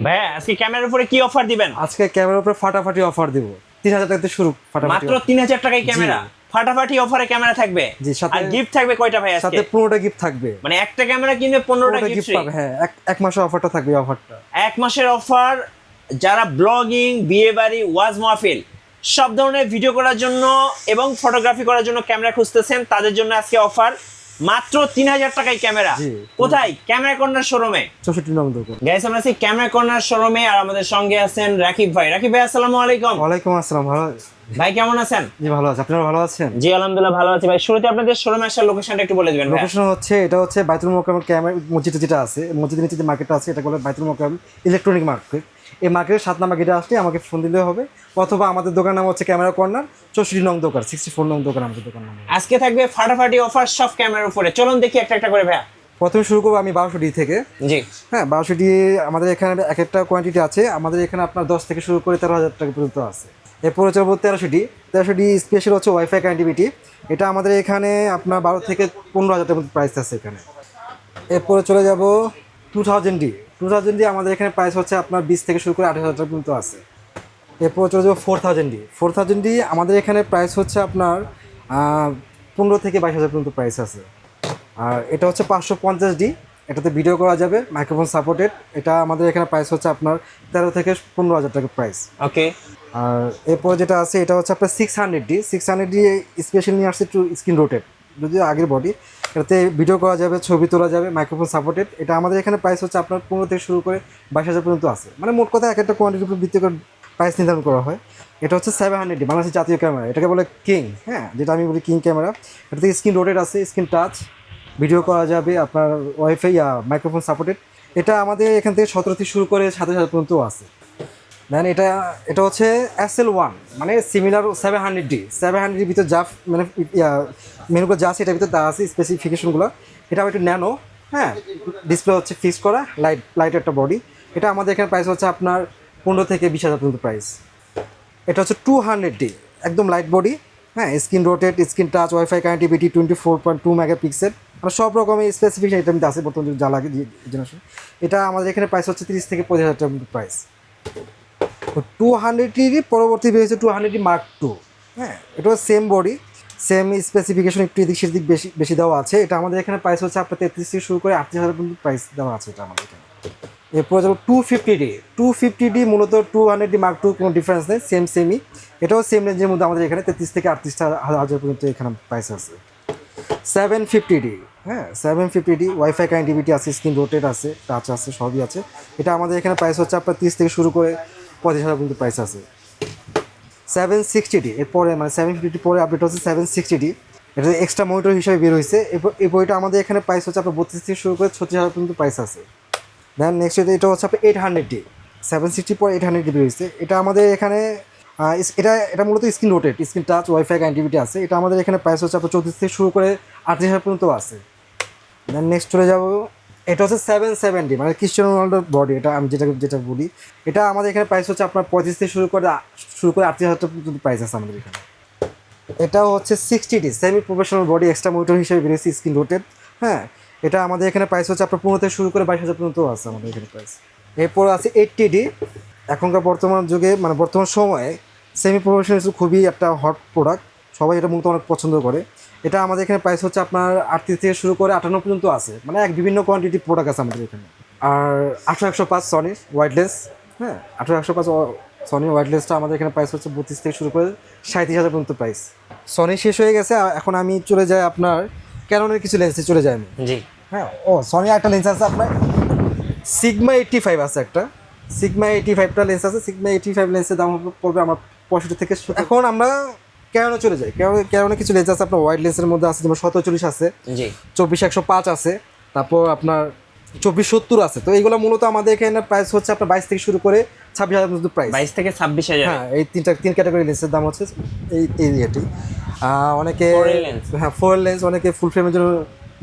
ভাইয়া আজকে ক্যামেরার উপরে কি অফার দিবেন? আজকে ক্যামেরার উপরে ফাটাফাটি অফার দিব। 3000 টাকা থেকে শুরু ফাটাফাটি মাত্র 3000 টাকায় ক্যামেরা, ফাটাফাটি অফারে ক্যামেরা থাকবে। জি, সাথে আর গিফট থাকবে কয়টা ভাই আজকে? সাথে 15টা গিফট থাকবে। মানে একটা ক্যামেরা কিনবে 15টা গিফট পাবে। হ্যাঁ, এক মাসের অফারটা থাকবে। অফারটা এক মাসের অফার। যারা ব্লগিং, বিয়ে বাড়ি, ওয়াজ মাহফিল সব ধরনের ভিডিও করার জন্য এবং ফটোগ্রাফি করার জন্য ক্যামেরা খুঁজতেছেন তাদের জন্য আজকে অফার মাত্র 3000 টাকায় ক্যামেরা। কোথায়? ক্যামেরা কর্নার শোরুমে, 64 নং দোকান। গাইস আমরা আছি ক্যামেরা কর্নার শোরুমে আর আমাদের সঙ্গে আছেন রাকিব ভাই। রাকিব ভাই আসসালামু আলাইকুম। ওয়ালাইকুম আসসালাম। ভালো ভাই কেমন আছেন? জি ভালো আছি। আপনারা ভালো আছেন? জি আলহামদুলিল্লাহ ভালো আছি ভাই। শুরুতে আপনাদের শোরুমে আসার লোকেশনটা একটু বলে দিবেন ভাই। লোকেশন হচ্ছে, এটা হচ্ছে বাইতুল মোকাররম ক্যামেরা মসজিদ যেটা আছে, মসজিদের নিচে যে মার্কেটটা আছে এটা বলে বাইতুল মোকাররম ইলেকট্রনিক মার্কেট। এই মার্কেটের 7 নম্বর গেটে আসলে আমাকে ফোন দিলে হবে, অথবা আমাদের দোকান নাম হচ্ছে ক্যামেরা কর্নার, 64 নং দোকান, 64 নং দোকান আমাদের দোকান নাম। আজকে থাকবে ফাটাফাটি অফার সব ক্যামেরার উপরে। চলুন দেখি একটা একটা করে ভাইয়া। প্রথমে শুরু করবো আমি 1200D থেকে। জি হ্যাঁ, 1200D আমাদের এখানে এক একটা কোয়ান্টিটি আছে। আমাদের এখানে আপনার 10 থেকে শুরু করে 13,000 টাকা পর্যন্ত আছে। এরপরে চলবো 1300D স্পেশাল হচ্ছে ওয়াইফাই কানেক্টিভিটি। এটা আমাদের এখানে আপনার 12 থেকে 15,000 টাকার মতো প্রাইস আছে এখানে। এরপরে চলে যাব 2000D আমাদের এখানে প্রাইস হচ্ছে আপনার 20 থেকে শুরু করে 28,000 টাকা পর্যন্ত আছে। এরপর চলে যাবো 4000D আমাদের এখানে প্রাইস হচ্ছে আপনার 15 থেকে 22,000 পর্যন্ত প্রাইস আছে। আর এটা হচ্ছে 550D, এটাতে ভিডিও করা যাবে, মাইক্রোফোন সাপোর্টেড। এটা আমাদের এখানে প্রাইস হচ্ছে আপনার 13 থেকে 15,000 টাকা প্রাইস। ওকে। আর এরপর যেটা আছে এটা হচ্ছে আপনার 600D স্পেশাল নিয়ে আসছে টু স্ক্রিন রোটেট, যদিও আগের বডি। এটাতে ভিডিও করা যাবে, ছবি তোলা যাবে, মাইক্রোফোন সাপোর্টেড। এটা আমাদের এখানে প্রাইস হচ্ছে আপনার 15 থেকে শুরু করে 22,000 পর্যন্ত আছে। মানে মোট কথা এক একটা কোয়ান্টিটির উপর ভিত্তি করে প্রাইস নির্ধারণ করা হয়। এটা হচ্ছে 700D বাংলাদেশের জাতীয় ক্যামেরা, এটাকে বলে কিং। হ্যাঁ, যেটা আমি বলি কিং ক্যামেরা। এটাতে স্ক্রিন রোটেট আছে, স্ক্রিন টাচ, ভিডিও করা যাবে, আপনার ওয়াইফাই মাইক্রোফোন সাপোর্টেড। এটা আমাদের এখান থেকে 17 থেকে শুরু করে 27,000 পর্যন্ত আছে। দেন এটা হচ্ছে SL1, মানে সিমিলার 700D ভিতর যা মানে মেনুগুলো যা আছে এটার ভিতরে তা আছে স্পেসিফিকেশনগুলো। এটা একটু ন্যানো। হ্যাঁ, ডিসপ্লে হচ্ছে ফিক্স করা, লাইট একটা বডি। এটা আমাদের এখানে প্রাইস হচ্ছে আপনার 15 থেকে 20,000 পর্যন্ত প্রাইস। এটা হচ্ছে 200D, একদম লাইট বডি। হ্যাঁ, screen rotate, screen touch, wifi connectivity, 24.2 megapixel, মানে সব রকমের স্পেসিফিকেশন এটার মধ্যে আছে বর্তমানে যা লাগে জেনারেশন। এটা আমাদের এখানে প্রাইস হচ্ছে 30 থেকে 35,000 টাকার মতো প্রাইস। 200D পরবর্তী বেরিয়েছে 200D Mark II। হ্যাঁ, এটাও সেম বডি, সেম স্পেসিফিকেশন, একটু এদিক সেদিক বেশি দেওয়া আছে। এটা আমাদের এখানে প্রাইস হচ্ছে আপনার 33 থেকে শুরু করে 38,000 পর্যন্ত প্রাইস দেওয়া আছে এটা আমাদের এখানে। এরপর যাবো 250D মূলত 200D Mark II কোনো ডিফারেন্স নেই, সেমই। এটাও সেম রেঞ্জের মধ্যে আমাদের এখানে 33 থেকে 38,000 পর্যন্ত এখানে প্রাইস আছে। 750D, হ্যাঁ 750D ওয়াইফাই কানেক্টিভিটি আছে, স্ক্রিন রোটেট আছে, টাচ আছে, সবই আছে। এটা আমাদের এখানে প্রাইস হচ্ছে আপনার 30 থেকে শুরু করে 35,000 পর্যন্ত প্রাইস আছে। 760D এরপরে, মানে 750D পরে আপডেট হচ্ছে 760D। এটা এক্সট্রা মনিটর হিসাবে বের হয়েছে। এই বইটা আমাদের এখানে প্রাইস হচ্ছে আপনার 32 থেকে শুরু করে 36,000 পর্যন্ত প্রাইস আছে। দেন নেক্সট এটা হচ্ছে আপনার 800D, 760 পরে 800D বের হয়েছে। এটা আমাদের এখানে এটা মূলত screen rotate, screen touch, wifi connectivity আছে। এটা আমাদের এখানে প্রাইস হচ্ছে আপনার 34 থেকে শুরু করে 38,000 পর্যন্ত আছে। দেন নেক্সট চলে যাবো, এটা হচ্ছে 770, মানে ক্রিস্টিয়ানো রোনাল্ডোর বডি। এটা আমি যেটা বলি, এটা আমাদের এখানে প্রাইস হচ্ছে আপনার 35 থেকে শুরু করে 38,000 পর্যন্ত প্রাইস আছে আমাদের এখানে। এটা হচ্ছে 60D semi professional body, extra monitor হিসেবে বেরিয়েছে, স্ক্রিন রোটেট। হ্যাঁ, এটা আমাদের এখানে প্রাইস হচ্ছে আপনার 15 থেকে শুরু করে 22,000 পর্যন্ত আছে আমাদের এখানে প্রাইস। এরপর আছে 80D, এখনকার বর্তমান যুগে, মানে বর্তমান সময়ে সেমি প্রফেশনাল খুবই একটা হট প্রোডাক্ট, সবাই এটা মূলত অনেক পছন্দ করে। এটা আমাদের এখানে প্রাইস হচ্ছে আপনার 38 থেকে শুরু করে 58 পর্যন্ত আছে, মানে বিভিন্ন কোয়ান্টিটি প্রোডাক্ট আছে আমাদের এখানে। আর 18105 সনির ওয়াইডলেস, হ্যাঁ 18105 সনির ওয়াইডলেসটা আমাদের এখানে প্রাইস হচ্ছে 32 থেকে শুরু করে 37,000 পর্যন্ত প্রাইস। সনি শেষ হয়ে গেছে, এখন আমি চলে যাই আপনার ক্যাননের কিছু লেন্সে চলে যাই আমি। জি হ্যাঁ, সনির একটা লেন্স আছে আপনার সিগমা 85 আছে, একটা সিগমা 85টা লেন্স আছে। সিগমা 85 লেন্সের দাম পড়বে আমার 65 থেকে। এখন আমরা ক্যাননে চলে যাই। ক্যাননে কিছু লেন্স আছে আপনার ওয়াইড লেন্সের মধ্যে আছে, যেমন 1740 আছে, জি 24-105 আছে, তারপর আপনার 2470 আছে। তো এইগুলো মূলত আমাদের এখানে প্রাইস হচ্ছে আপনার 22 থেকে শুরু করে 26,000 পর্যন্ত প্রাইস। 22 থেকে 26,000। হ্যাঁ, এই তিন ক্যাটাগরি লেন্সের দাম হচ্ছে এই রেটই। অনেকে হ্যাঁ ফোর লেন্স, অনেকে ফুল ফ্রেমের জন্য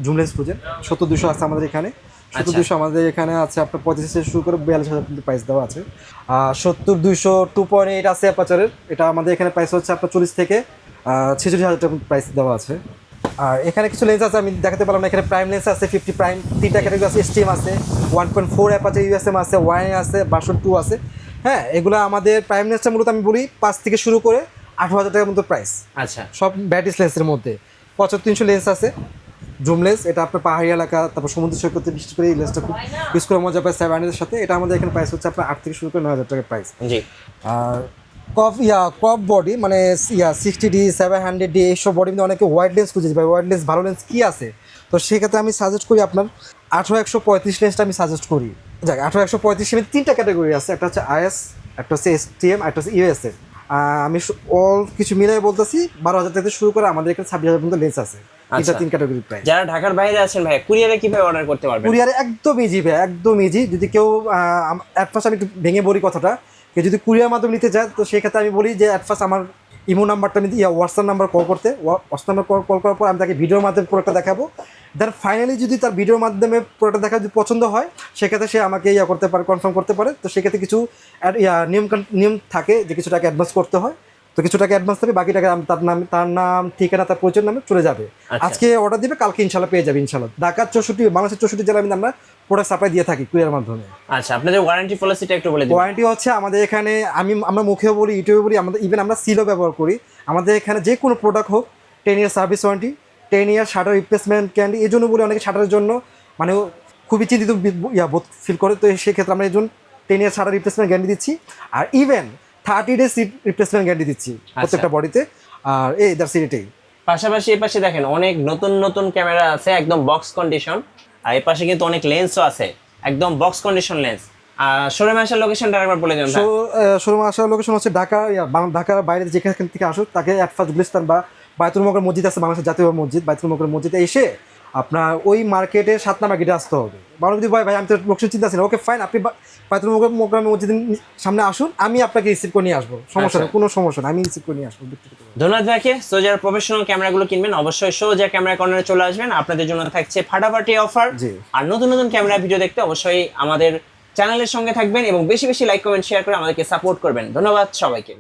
জুম লেন্স খুঁজেন। 70-200 আছে আমাদের এখানে। 70-200 আমাদের এখানে আছে আপনার 35 থেকে শুরু করে 42,000 পর্যন্ত প্রাইস দেওয়া আছে। 70-200 2.8 আছে অ্যাপাচারের, এটা আমাদের এখানে প্রাইস হচ্ছে আপনার 40 থেকে 46,000 টাকা প্রাইস দেওয়া আছে। আর এখানে কিছু লেন্স আছে আমি দেখাতে পারলাম না, এখানে প্রাইম লেন্স আছে 50 প্রাইম, 3টা ক্যাটাগরি আছে, STM আছে, 1.4 অ্যাপারচার USM আছে, ওয়াই আছে, ভার্সন 2 আছে। হ্যাঁ, এগুলো আমাদের প্রাইম লেন্সটা মূলত আমি বলি 5 থেকে শুরু করে 18,000 টাকার মতো প্রাইস। আচ্ছা, সব ব্যাটিস লেন্সের মধ্যে 75-300 লেন্স আছে, জুম লেন্স, এটা আপনার পাহাড়ি এলাকা তারপর সমুদ্র সৈকতে বিশেষ করে এই লেন্সটা খুব ইউজ করে মজা পায় 700 সাথে। এটা আমাদের এখানে প্রাইস হচ্ছে আপনার 8 থেকে শুরু করে 9,000 টাকার প্রাইস। জি। আর ক্রপ বডি মানে 60D 700D এইসব বডি মধ্যে অনেকে ওয়াইড লেন্স খুঁজেছে ভাই, ওয়াইড লেন্স ভালো লেন্স কী আছে, তো সেক্ষেত্রে আমি সাজেস্ট করি আপনার 18-135 লেন্সটা আমি সাজেস্ট করি। যাক 18-135 এর 3টা ক্যাটাগরি আছে, একটা হচ্ছে IS, একটা হচ্ছে STM, একটা হচ্ছে USM। আমি অল কিছু মিলাই বলতেছি 12,000 থেকে শুরু করে আমাদের এখানে 26,000 পর্যন্ত লেন্স আছে। এটা 3 ক্যাটাগরি প্রাইস। যারা ঢাকার বাইরে আছেন ভাই, কুরিয়ারে কিভাবে অর্ডার করতে পারবেন? কুরিয়ারে একদম ইজি ভাই, একদম ইজি। যদি কেউ অ্যাট ফার্স্ট আমি একটু ভেঙে বলি কথাটা, কেউ যদি কুরিয়ার মাধ্যমে নিতে চায় তো সেক্ষেত্রে আমি বলি যে অ্যাট ফার্স্ট আমার ইমো নাম্বারটা আমি হোয়াটসঅ্যাপ নাম্বার কল করতে, হোয়াটসঅ্যাপ নাম্বার কল করার পর আমি তাকে ভিডিওর মাধ্যমে প্রোডাক্টটা দেখাবো। দেন ফাইনালি যদি তার ভিডিওর মাধ্যমে প্রোডাক্ট দেখা যদি পছন্দ হয় সেক্ষেত্রে সে আমাকে করতে পারে, কনফার্ম করতে পারে। তো সেক্ষেত্রে কিছু নিয়ম থাকে যে কিছু টাকা অ্যাডভান্স করতে হয়, তো কিছু টাকা অ্যাডভান্স দেবে, বাকি টাকা তার নাম ঠিকানা তার পরিচয় নামে চলে যাবে। আজকে অর্ডার দিবে, কালকে ইনশাল্লাহ পেয়ে যাবে ইনশাল্লাহ। ঢাকার 64 বাংলাদেশের 64 জেলায় আমরা প্রোডাক্ট সাপ্লাই দিয়ে থাকি কুরিয়ার মাধ্যমে। আচ্ছা, আপনাদের ওয়ারেন্টি পলিসিটা একটু বলে দিন। ওয়ারেন্টি হচ্ছে আমাদের এখানে আমরা মুখেও বলি, ইউটিউবে বলি, আমাদের ইভেন আমরা সিলও ব্যবহার করি। আমাদের এখানে যে কোনো প্রোডাক্ট হোক 10 ইয়ার সার্ভিস ওয়ারেন্টি, 10 ইয়ার শাটার রিপ্লেসমেন্ট গ্যারান্টি। এই জন্য বলি অনেকে শাটারের জন্য মানে খুবই চিন্তিত বোধ ফিল করে, তো সেক্ষেত্রে আমরা এই জন্য 10 ইয়ার শাটার রিপ্লেসমেন্ট গ্যারান্টি দিচ্ছি। আর ইভেন 30 ডেজ রিপ্লেসমেন্ট গ্যারান্টি দিচ্ছি প্রত্যেকটা বডিতে। আর এই দ্যাটস এটাই। পাশাপাশি এই পাশে দেখেন অনেক নতুন নতুন ক্যামেরা আছে একদম বক্স কন্ডিশন, আর এই পাশে কিন্তু অনেক লেন্সও আছে একদম বক্স কন্ডিশন লেন্স। আর শোরুমে আসার লোকেশনটা একবার বলে দিন। শোরুমে আসার লোকেশন হচ্ছে ঢাকার বাইরে যেখান থেকে আসুক তাকে অ্যাট ফার্স্ট গুলিস্তান বা বায়তুল মোকাররম মসজিদ আছে, বাংলাদেশের জাতীয় মসজিদ, বায়তুল মোকাররম মসজিদে এসে আপনার ওই মার্কেটে 7 নাম্বার গেটে আসতে হবে। বারো যদি ভাই আমি তো লোকেশন চিন্তা আছি না, ওকে ফাইন, আপনি বায়তুল মোকাররম মসজিদের সামনে আসুন, আমি আপনাকে রিসিভ করে নিয়ে আসবো, সমস্যা নেই, কোনো সমস্যা নেই, আমি রিসিভ করে নিয়ে আসবো। ধন্যবাদ ভাইকে। সো যারা প্রফেশনাল ক্যামেরাগুলো কিনবেন অবশ্যই সোজা ক্যামেরা কর্নারে চলে আসবেন, আপনাদের জন্য থাকছে ফাটাফাটি অফার। আর নতুন নতুন ক্যামেরা ভিডিও দেখতে অবশ্যই আমাদের চ্যানেলের সঙ্গে থাকবেন এবং বেশি বেশি লাইক কমেন্ট শেয়ার করে আমাদেরকে সাপোর্ট করবেন। ধন্যবাদ সবাইকে।